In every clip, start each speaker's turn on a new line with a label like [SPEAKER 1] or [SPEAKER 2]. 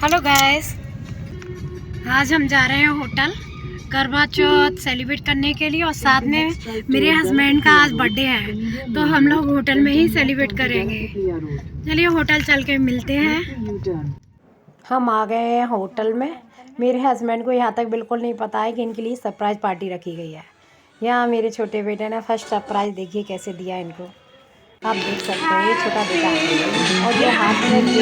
[SPEAKER 1] Hello guys, आज हम जा रहे हैं होटल करवा चौथ सेलिब्रेट करने के लिए और साथ में मेरे हस्बैंड का आज बर्थडे है, तो हम लोग होटल में ही सेलिब्रेट करेंगे। चलिए होटल चल के मिलते हैं। हम आ गए हैं होटल में। मेरे हस्बैंड को यहाँ तक बिल्कुल नहीं पता है कि इनके लिए सरप्राइज़ पार्टी रखी गई है। यहाँ मेरे छोटे बेटे ने फर्स्ट सरप्राइज़ देखिए कैसे दिया इनको। आप देख सकते हैं ये छोटा बेटा है और ये हाथ में इनकी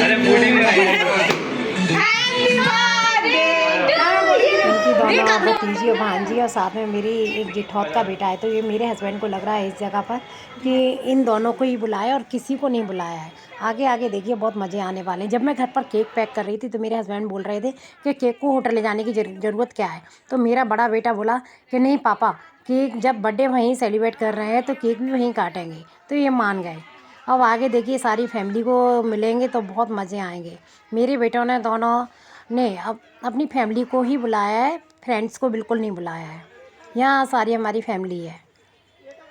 [SPEAKER 1] दोनों भतीजी और भांजी और साथ में मेरी एक जेठौत का बेटा है। तो ये मेरे हस्बैंड को लग रहा है इस जगह पर कि इन दोनों को ही बुलाया और किसी को नहीं बुलाया है। आगे आगे देखिए बहुत मज़े आने वाले हैं। जब मैं घर पर केक पैक कर रही थी तो मेरे हस्बैंड बोल रहे थे कि केक को होटल ले जाने की ज़रूरत क्या है। तो मेरा बड़ा बेटा बोला कि नहीं पापा, केक जब बर्थडे वहीं सेलिब्रेट कर रहे हैं तो केक भी वहीं काटेंगे। तो ये मान गए। अब आगे देखिए सारी फैमिली को मिलेंगे तो बहुत मज़े आएंगे। मेरे बेटों ने दोनों ने अब अपनी फैमिली को ही बुलाया है, फ्रेंड्स को बिल्कुल नहीं बुलाया है। यहाँ सारी हमारी फैमिली है।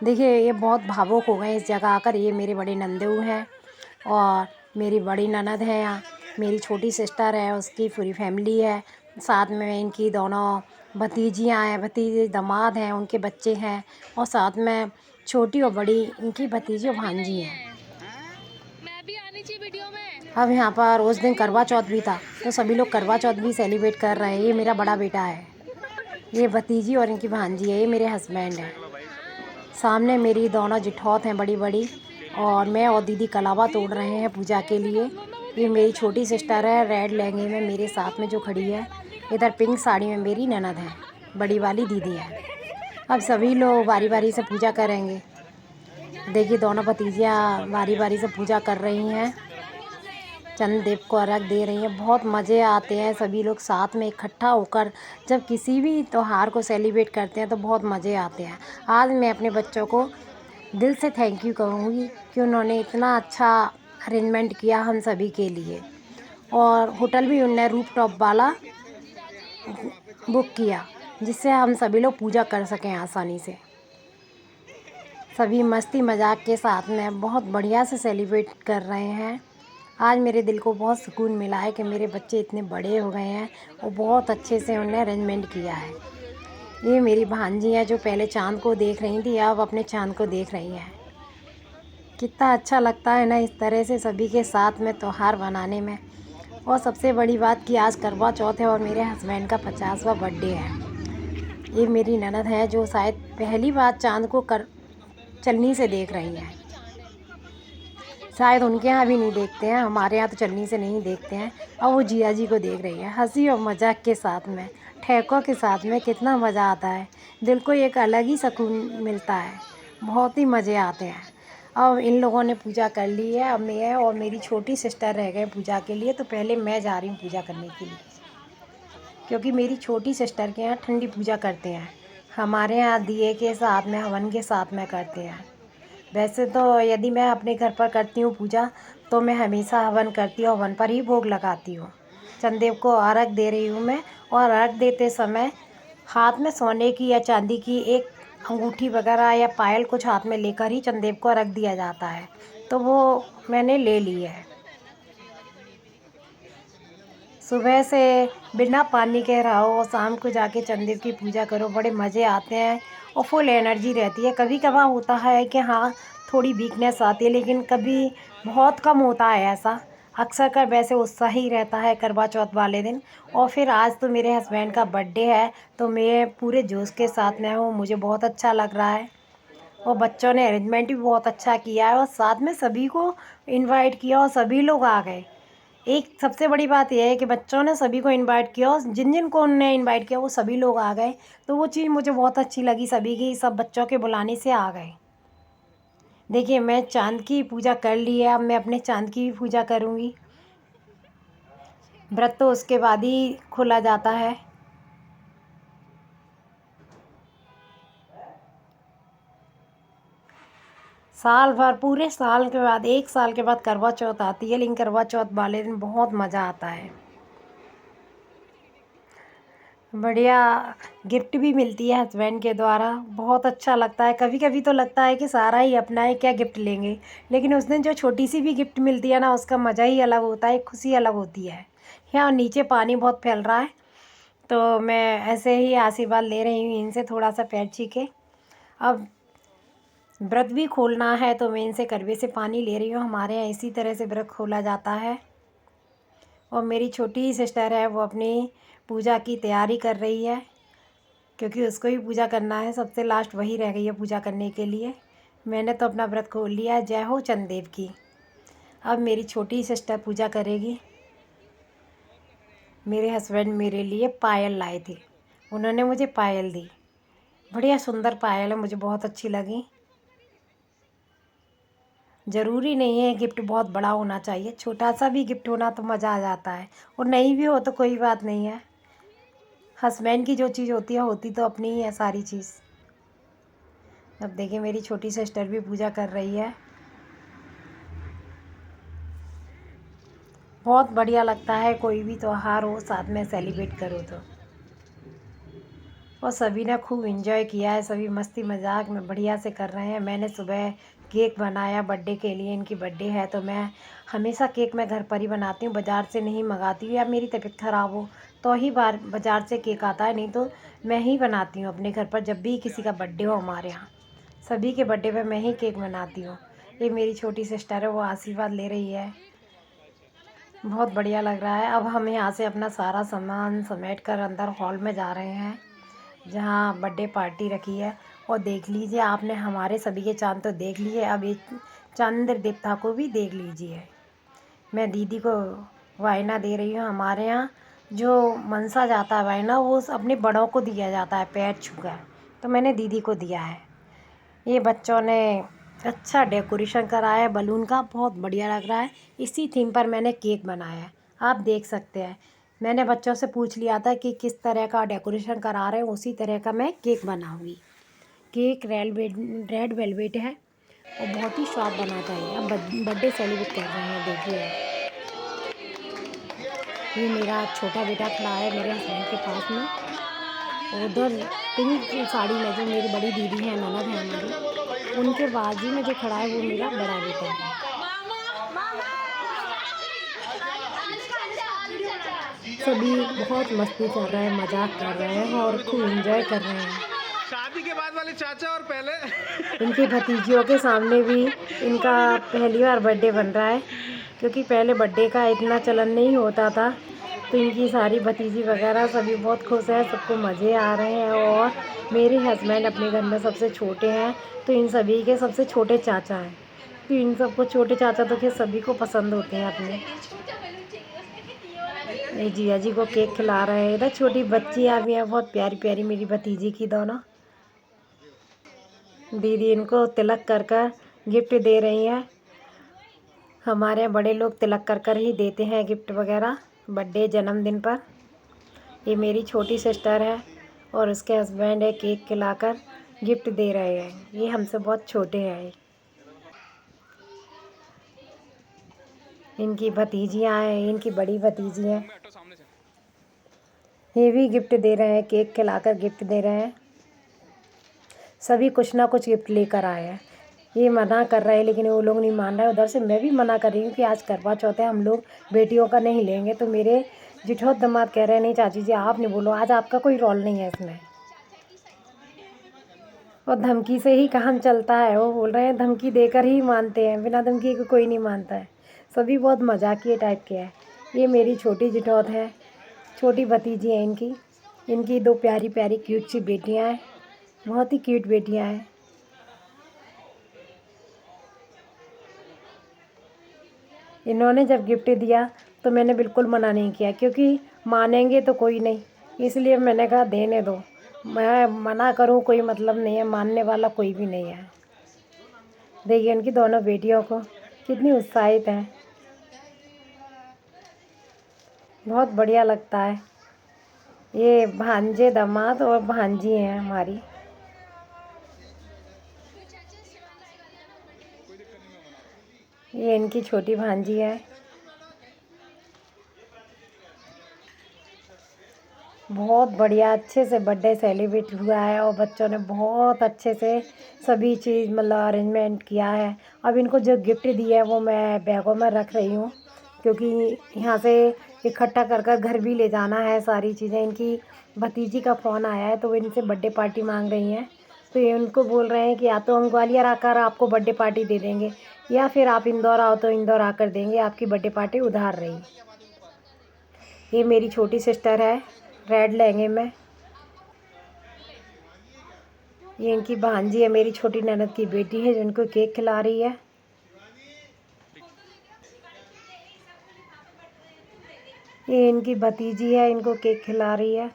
[SPEAKER 1] देखिए ये बहुत भावुक हो गए इस जगह आकर। ये मेरे बड़े नंदू हैं और मेरी बड़ी ननद है। यहाँ मेरी छोटी सिस्टर है, उसकी पूरी फैमिली है। साथ में इनकी दोनों भतीजियाँ हैं, भतीजे दामाद हैं, उनके बच्चे हैं और साथ में छोटी और बड़ी इनकी भतीजी और भांजी हैं। अब यहाँ पर उस दिन करवा चौथ भी था तो सभी लोग करवा चौथ भी सेलिब्रेट कर रहे हैं। ये मेरा बड़ा बेटा है, ये भतीजी और इनकी भांजी है, ये मेरे हस्बैंड है। सामने मेरी दोनों जेठौत हैं बड़ी बड़ी और मैं और दीदी कलावा तोड़ रहे हैं पूजा के लिए। ये मेरी छोटी सिस्टर है रेड लहंगे में मेरे साथ में जो खड़ी है। इधर पिंक साड़ी में मेरी ननद है, बड़ी वाली दीदी है। अब सभी लोग बारी बारी से पूजा करेंगे। देखिए दोनों भतीजियाँ बारी बारी से पूजा कर रही हैं, चंद्रदेव को अर्घ दे रही हैं। बहुत मज़े आते हैं सभी लोग साथ में इकट्ठा होकर जब किसी भी त्यौहार को सेलिब्रेट करते हैं तो बहुत मज़े आते हैं। आज मैं अपने बच्चों को दिल से थैंक यू कहूँगी कि उन्होंने इतना अच्छा अरेंजमेंट किया हम सभी के लिए। और होटल भी उन्होंने रूफ टॉप वाला बुक किया जिससे हम सभी लोग पूजा कर सकें आसानी से। सभी मस्ती मजाक के साथ में बहुत बढ़िया से सेलिब्रेट कर रहे हैं। आज मेरे दिल को बहुत सुकून मिला है कि मेरे बच्चे इतने बड़े हो गए हैं और बहुत अच्छे से उन्होंने अरेंजमेंट किया है। ये मेरी भांजी है जो पहले चाँद को देख रही थी, अब अपने चाँद को देख रही हैं। कितना अच्छा लगता है ना इस तरह से सभी के साथ में त्यौहार बनाने में। और सबसे बड़ी बात कि आज करवा चौथ है और मेरे हस्बैंड का 50वां बर्थडे है। ये मेरी ननद है जो शायद पहली बार चाँद को चलनी से देख रही हैं। शायद उनके यहाँ भी नहीं देखते हैं, हमारे यहाँ तो चलनी से नहीं देखते हैं। और वो जिया जी को देख रही है हंसी और मजाक के साथ में, ठेकों के साथ में। कितना मज़ा आता है, दिल को एक अलग ही सुकून मिलता है, बहुत ही मज़े आते हैं। अब इन लोगों ने पूजा कर ली है, अब मैं और मेरी छोटी सिस्टर रह गए पूजा के लिए। तो पहले मैं जा रही हूँ पूजा करने के लिए क्योंकि मेरी छोटी सिस्टर के यहाँ ठंडी पूजा करते हैं। हमारे यहाँ दिए के साथ में हवन के साथ में करते हैं। वैसे तो यदि मैं अपने घर पर करती हूँ पूजा तो मैं हमेशा हवन करती हूँ, हवन पर ही भोग लगाती हूँ। चंद्रदेव को अर्घ दे रही हूँ मैं, और अर्घ देते समय हाथ में सोने की या चांदी की एक अंगूठी वगैरह या पायल कुछ हाथ में लेकर ही चंद्रदेव को अर्घ दिया जाता है। तो वो मैंने ले ली है। सुबह से बिना पानी के रहो और शाम को जाके चंद्रदेव की पूजा करो, बड़े मज़े आते हैं और फुल एनर्जी रहती है। कभी कभार होता है कि हाँ थोड़ी वीकनेस आती है, लेकिन कभी बहुत कम होता है ऐसा। अक्सर कर वैसे उत्साह ही रहता है करवा चौथ वाले दिन। और फिर आज तो मेरे हस्बैंड का बर्थडे है तो मैं पूरे जोश के साथ में हूँ, मुझे बहुत अच्छा लग रहा है। और बच्चों ने अरेंजमेंट भी बहुत अच्छा किया है और साथ में सभी को इनवाइट किया और सभी लोग आ गए। एक सबसे बड़ी बात यह है कि बच्चों ने सभी को इनवाइट किया और जिन जिन को उन्होंने इनवाइट किया वो सभी लोग आ गए। तो वो चीज़ मुझे बहुत अच्छी लगी, सभी की सब बच्चों के बुलाने से आ गए। देखिए मैं चाँद की पूजा कर ली है, अब मैं अपने चाँद की भी पूजा करूँगी। व्रत तो उसके बाद ही खोला जाता है। साल भर, पूरे साल के बाद, एक साल के बाद करवा चौथ आती है, लेकिन करवा चौथ वाले दिन बहुत मज़ा आता है। बढ़िया गिफ्ट भी मिलती है हस्बैंड के द्वारा, बहुत अच्छा लगता है। कभी कभी तो लगता है कि सारा ही अपना है, क्या गिफ्ट लेंगे। लेकिन उस दिन जो छोटी सी भी गिफ्ट मिलती है ना उसका मज़ा ही अलग होता है, खुशी अलग होती है। है और नीचे पानी बहुत फैल रहा है, तो मैं ऐसे ही आशीर्वाद ले रही हूँ इनसे थोड़ा सा पैर छू के। अब व्रत भी खोलना है तो मैं इनसे करवे से पानी ले रही हूँ। हमारे यहाँ इसी तरह से व्रत खोला जाता है। और मेरी छोटी सिस्टर है, वो अपनी पूजा की तैयारी कर रही है, क्योंकि उसको ही पूजा करना है। सबसे लास्ट वही रह गई है पूजा करने के लिए। मैंने तो अपना व्रत खोल लिया है। जय हो चंदेव की। अब मेरी छोटी सिस्टर पूजा करेगी। मेरे हस्बैंड मेरे लिए पायल लाए थे, उन्होंने मुझे पायल दी। बढ़िया सुंदर पायल है, मुझे बहुत अच्छी लगी। ज़रूरी नहीं है गिफ्ट बहुत बड़ा होना चाहिए, छोटा सा भी गिफ्ट होना तो मज़ा आ जाता है। और नहीं भी हो तो कोई बात नहीं है। हस्बैंड की जो चीज़ होती है होती तो अपनी ही है सारी चीज़। अब देखिए मेरी छोटी सिस्टर भी पूजा कर रही है। बहुत बढ़िया लगता है कोई भी त्योहार हो साथ में सेलिब्रेट करो तो। और सभी ने खूब एंजॉय किया है, सभी मस्ती मजाक में बढ़िया से कर रहे हैं। मैंने सुबह केक बनाया बर्थडे के लिए, इनकी बर्थडे है तो मैं हमेशा केक मैं घर पर ही बनाती हूँ, बाज़ार से नहीं मंगाती हूँ। या मेरी तबीयत ख़राब हो तो ही बाज़ार से केक आता है, नहीं तो मैं ही बनाती हूँ अपने घर पर। जब भी किसी का बर्थडे हो हमारे यहाँ, सभी के बर्थडे पर मैं ही केक बनाती हूँ। ये मेरी छोटी सिस्टर है, वो आशीर्वाद ले रही है। बहुत बढ़िया लग रहा है। अब हम यहाँ से अपना सारा सामान समेट कर अंदर हॉल में जा रहे हैं, जहाँ बर्थडे पार्टी रखी है। और देख लीजिए, आपने हमारे सभी के चाँद तो देख लिए, अब एक चंद्र देवता को भी देख लीजिए। मैं दीदी को वायना दे रही हूँ। हमारे यहाँ जो मनसा जाता है वायना, वो अपने बड़ों को दिया जाता है पैर छूकर, तो मैंने दीदी को दिया है। ये बच्चों ने अच्छा डेकोरेशन कराया है बलून का, बहुत बढ़िया लग रहा है। इसी थीम पर मैंने केक बनाया है, आप देख सकते हैं। मैंने बच्चों से पूछ लिया था कि किस तरह का डेकोरेशन करा रहे हैं, उसी तरह का मैं केक बनाऊंगी। केक रेड वेलवेट है और बहुत ही स्वाद बनाता है। अब बर्थडे सेलिब्रेट कर रहे हैं, देखिए। ये मेरा छोटा बेटा खड़ा है मेरे हस्बैंड के पास में। उधर पिंक साड़ी में जो मेरी बड़ी दीदी है, ननद है हमारी, उनके बाजू में जो खड़ा है वो मेरा बड़ा बेटा है। सभी बहुत मस्ती कर रहे हैं, मजाक कर रहे हैं और खूब एंजॉय कर रहे हैं।
[SPEAKER 2] शादी के बाद वाले चाचा और पहले
[SPEAKER 1] इनकी भतीजियों के सामने भी इनका पहली बार बर्थडे बन रहा है, क्योंकि पहले बर्थडे का इतना चलन नहीं होता था। तो इनकी सारी भतीजी वगैरह सभी बहुत खुश हैं, सबको मज़े आ रहे हैं। और मेरे हस्बैंड अपने घर में सबसे छोटे हैं, तो इन सभी के सबसे छोटे चाचा हैं। तो इन सबको छोटे चाचा तो खैर सभी को पसंद होते हैं अपने। ये जिया जी को केक खिला रहे हैं। इधर छोटी बच्चियाँ भी हैं, बहुत प्यारी प्यारी मेरी भतीजी की दोनों। दीदी इनको तिलक कर कर गिफ्ट दे रही हैं। हमारे यहाँ बड़े लोग तिलक कर कर ही देते हैं गिफ्ट वगैरह बर्थडे जन्मदिन पर। ये मेरी छोटी सिस्टर है और उसके हस्बैंड है, केक खिलाकर गिफ्ट दे रहे हैं। ये हमसे बहुत छोटे हैं। इनकी भतीजियाँ हैं, इनकी बड़ी भतीजी हैं, ये भी गिफ्ट दे रहे हैं, केक खिलाकर गिफ्ट दे रहे हैं। सभी कुछ ना कुछ गिफ्ट लेकर आए हैं। ये मना कर रहे हैं लेकिन वो लोग नहीं मान रहे। उधर से मैं भी मना कर रही हूँ कि आज करवा चौथ है, हम लोग बेटियों का नहीं लेंगे। तो मेरे जिठौत दामाद कह रहे हैं नहीं चाची जी आप नहीं बोलो, आज आपका कोई रोल नहीं है इसमें। और धमकी से ही काम चलता है, वो बोल रहे हैं धमकी देकर ही मानते हैं, बिना धमकी के कोई नहीं मानता है। सभी बहुत मजाकिए टाइप के हैं। ये मेरी छोटी जिठौत है, छोटी भतीजी है इनकी। इनकी दो प्यारी प्यारी क्यूट सी बेटियां हैं, बहुत ही क्यूट बेटियां हैं। इन्होंने जब गिफ्ट दिया तो मैंने बिल्कुल मना नहीं किया, क्योंकि मानेंगे तो कोई नहीं, इसलिए मैंने कहा देने दो। मैं मना करूं कोई मतलब नहीं है, मानने वाला कोई भी नहीं है। देखिए उनकी दोनों बेटियों को कितनी उत्साहित हैं, बहुत बढ़िया लगता है। ये भांजे दामाद और भांजी हैं हमारी। ये इनकी छोटी भांजी है। बहुत बढ़िया अच्छे से बर्थडे सेलिब्रेट हुआ है और बच्चों ने बहुत अच्छे से सभी चीज़ मतलब अरेंजमेंट किया है। अब इनको जो गिफ्ट दिया है वो मैं बैगों में रख रही हूँ, क्योंकि यहाँ से इकट्ठा कर कर घर भी ले जाना है सारी चीज़ें। इनकी भतीजी का फ़ोन आया है तो वो इनसे बर्थडे पार्टी मांग रही हैं। तो ये उनको बोल रहे हैं कि या तो हम ग्वालियर आकर आपको बर्थडे पार्टी दे देंगे या फिर आप इंदौर आओ तो इंदौर आकर देंगे, आपकी बर्थडे पार्टी उधार रही। ये मेरी छोटी सिस्टर है रेड लहंगे में। ये इनकी भांजी है, मेरी छोटी ननद की बेटी है जो इनको केक खिला रही है। ये इनकी भतीजी है, इनको केक खिला रही है।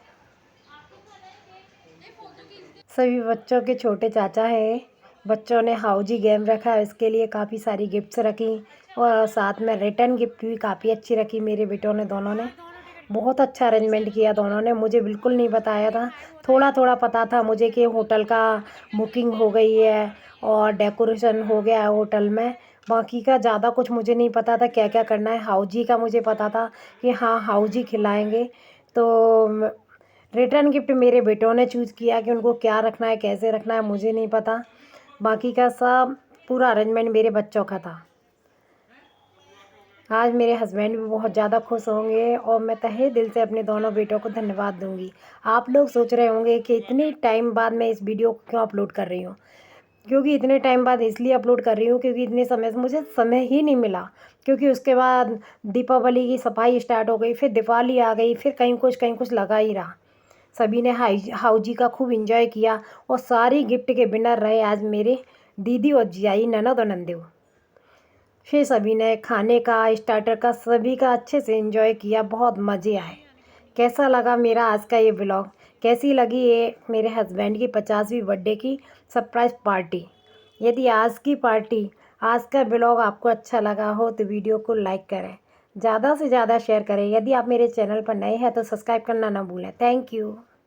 [SPEAKER 1] सभी बच्चों के छोटे चाचा हैं। बच्चों ने हाउजी गेम रखा है, इसके लिए काफ़ी सारी गिफ्ट्स रखी और साथ में रिटर्न गिफ्ट भी काफ़ी अच्छी रखी मेरे बेटों ने दोनों ने। बहुत अच्छा अरेंजमेंट किया दोनों ने, मुझे बिल्कुल नहीं बताया था। थोड़ा थोड़ा पता था मुझे कि होटल का बुकिंग हो गई है और डेकोरेशन हो गया है होटल में। बाकी का ज़्यादा कुछ मुझे नहीं पता था क्या क्या करना है। हाउजी का मुझे पता था कि हाँ हाउजी खिलाएँगे। तो रिटर्न गिफ्ट मेरे बेटों ने चूज़ किया कि उनको क्या रखना है कैसे रखना है, मुझे नहीं पता। बाकी का सब पूरा अरेंजमेंट मेरे बच्चों का था। आज मेरे हस्बैंड भी बहुत ज़्यादा खुश होंगे और मैं तहे दिल से अपने दोनों बेटों को धन्यवाद दूंगी। आप लोग सोच रहे होंगे कि इतने टाइम बाद मैं इस वीडियो को क्यों अपलोड कर रही हूँ। क्योंकि इतने टाइम बाद इसलिए अपलोड कर रही हूँ क्योंकि इतने समय से मुझे समय ही नहीं मिला। क्योंकि उसके बाद दीपावली की सफाई स्टार्ट हो गई, फिर दिवाली आ गई, फिर कहीं कुछ लगा ही रहा। सभी ने हाउजी का खूब इंजॉय किया और सारी गिफ्ट के विनर रहे आज मेरे दीदी और जियाई, ननद और नंदेव। फिर सभी ने खाने का स्टार्टर का सभी का अच्छे से एंजॉय किया, बहुत मज़े आए। कैसा लगा मेरा आज का ये ब्लॉग, कैसी लगी ये मेरे हस्बैंड की 50वीं बर्थडे की सरप्राइज़ पार्टी। यदि आज का ब्लॉग आपको अच्छा लगा हो तो वीडियो को लाइक करें, ज़्यादा से ज़्यादा शेयर करें। यदि आप मेरे चैनल पर नए हैं तो सब्सक्राइब करना ना भूलें। Thank you.